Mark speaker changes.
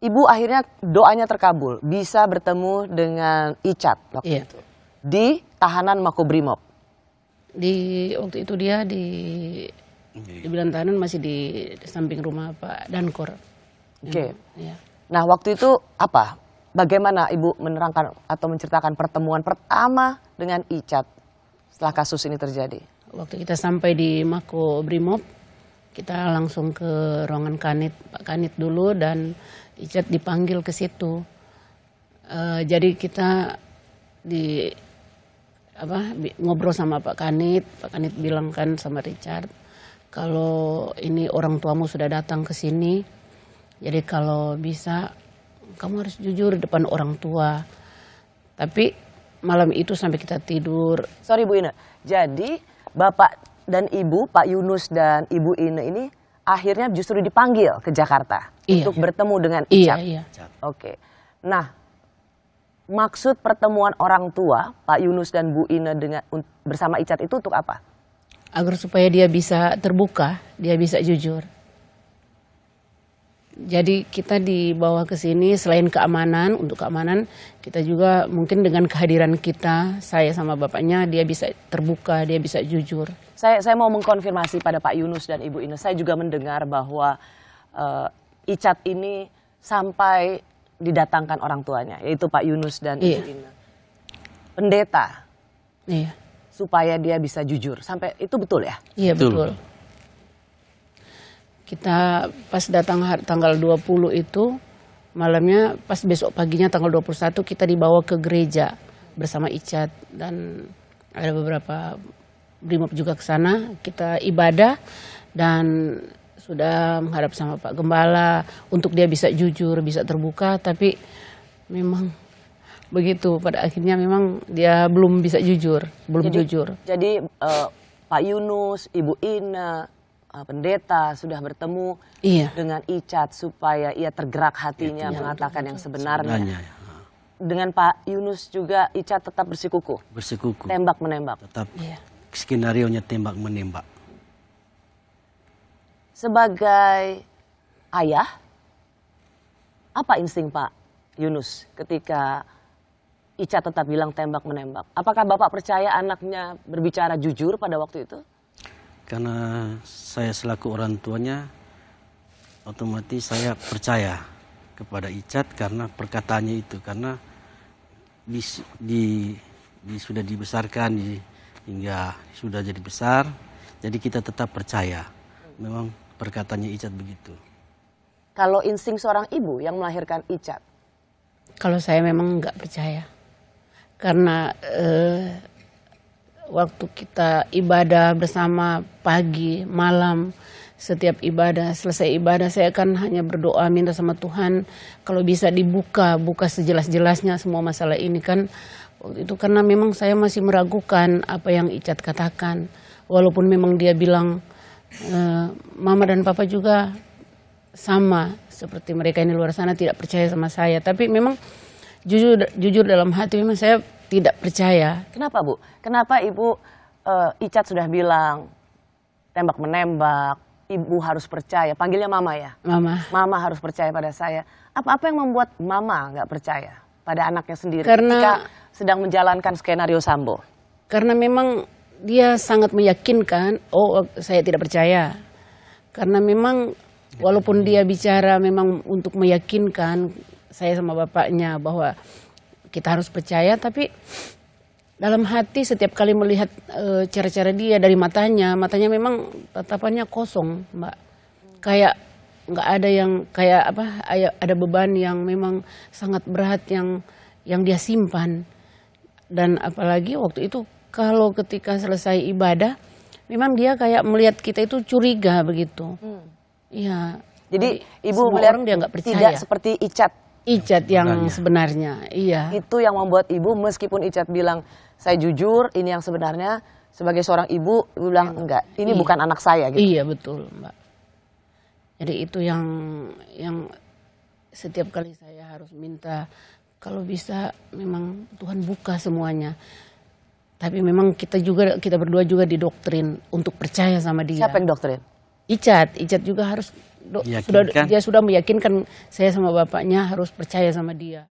Speaker 1: Ibu akhirnya doanya terkabul, bisa bertemu dengan Icat waktu itu di tahanan Makobrimob.
Speaker 2: Waktu itu dia di bilang tahanan masih di samping rumah Pak Dankor.
Speaker 1: Oke.
Speaker 2: Ya.
Speaker 1: Nah waktu itu apa? Bagaimana Ibu menerangkan atau menceritakan pertemuan pertama dengan Icat setelah kasus ini terjadi?
Speaker 2: Waktu kita sampai di Makobrimob, kita langsung ke ruangan Kanit, Pak Kanit dulu, dan Icat dipanggil ke situ. Jadi kita ngobrol sama Pak Kanit. Pak Kanit bilang kan sama Richard, kalau ini orang tuamu sudah datang ke sini, jadi kalau bisa kamu harus jujur di depan orang tua. Tapi malam itu sampai kita tidur.
Speaker 1: Sorry Bu Ine, jadi Bapak dan Ibu, Pak Yunus dan Ibu Ine ini akhirnya justru dipanggil ke Jakarta untuk bertemu dengan Icat.
Speaker 2: Iya.
Speaker 1: Oke. Nah, maksud pertemuan orang tua Pak Yunus dan Bu Ine bersama Icat itu untuk apa?
Speaker 2: Agar supaya dia bisa terbuka, dia bisa jujur. Jadi kita dibawa ke sini selain keamanan, untuk keamanan kita juga mungkin dengan kehadiran kita, saya sama bapaknya, dia bisa terbuka, dia bisa jujur.
Speaker 1: Saya mau mengkonfirmasi pada Pak Yunus dan Ibu Ine, saya juga mendengar bahwa Icat ini sampai didatangkan orang tuanya, yaitu Pak Yunus dan Ibu Ine. Pendeta, supaya dia bisa jujur, sampai itu betul ya?
Speaker 2: Iya betul. Kita pas datang tanggal 20 itu, malamnya pas besok paginya tanggal 21 kita dibawa ke gereja bersama Icat, dan ada beberapa brimob juga ke sana. Kita ibadah dan sudah menghadap sama Pak Gembala untuk dia bisa jujur, bisa terbuka, tapi memang begitu pada akhirnya memang dia belum bisa jujur, jujur.
Speaker 1: Jadi Pak Yunus, Ibu Ine, pendeta sudah bertemu dengan Icat supaya ia tergerak hatinya mengatakan yang sebenarnya. Dengan Pak Yunus juga Icat tetap bersikukuh. Tembak menembak.
Speaker 3: Tetap skenario-nya tembak menembak.
Speaker 1: Sebagai ayah, apa insting Pak Yunus ketika Icat tetap bilang tembak menembak? Apakah Bapak percaya anaknya berbicara jujur pada waktu itu?
Speaker 3: Karena saya selaku orang tuanya, otomatis saya percaya kepada Icat karena perkataannya itu. Karena sudah dibesarkan hingga sudah jadi besar, jadi kita tetap percaya. Memang perkataannya Icat begitu.
Speaker 1: Kalau insting seorang ibu yang melahirkan Icat?
Speaker 2: Kalau saya memang nggak percaya. Karena waktu kita ibadah bersama pagi, malam, setiap ibadah, selesai ibadah saya kan hanya berdoa minta sama Tuhan kalau bisa buka sejelas-jelasnya semua masalah ini kan. Waktu itu karena memang saya masih meragukan apa yang Icat katakan. Walaupun memang dia bilang Mama dan Papa juga sama seperti mereka ini luar sana tidak percaya sama saya. Tapi memang jujur dalam hati memang saya tidak percaya.
Speaker 1: Kenapa Bu? Kenapa Ibu Icat sudah bilang tembak menembak, Ibu harus percaya, panggilnya Mama ya? Mama harus percaya pada saya. Apa yang membuat Mama nggak percaya pada anaknya sendiri ketika sedang menjalankan skenario Sambo?
Speaker 2: Karena memang dia sangat meyakinkan, saya tidak percaya. Karena memang walaupun dia bicara memang untuk meyakinkan saya sama bapaknya bahwa kita harus percaya, tapi dalam hati setiap kali melihat cara-cara dia dari matanya memang tatapannya kosong, Mbak. Kayak nggak ada yang ada beban yang memang sangat berat yang dia simpan. Dan apalagi waktu itu kalau ketika selesai ibadah, memang dia kayak melihat kita itu curiga begitu. Iya.
Speaker 1: Jadi Ibu melihat
Speaker 2: dia nggak percaya.
Speaker 1: Tidak seperti Icat
Speaker 2: yang sebenarnya. Iya.
Speaker 1: Itu yang membuat Ibu meskipun Icat bilang saya jujur ini yang sebenarnya, sebagai seorang ibu bilang enggak, ini bukan anak saya gitu.
Speaker 2: Iya betul Mbak. Jadi itu yang setiap kali saya harus minta kalau bisa memang Tuhan buka semuanya. Tapi memang kita berdua juga didoktrin untuk percaya sama dia.
Speaker 1: Siapa yang doktrin?
Speaker 2: Icat juga harus
Speaker 3: Meyakinkan.
Speaker 2: dia sudah meyakinkan saya sama bapaknya harus percaya sama dia.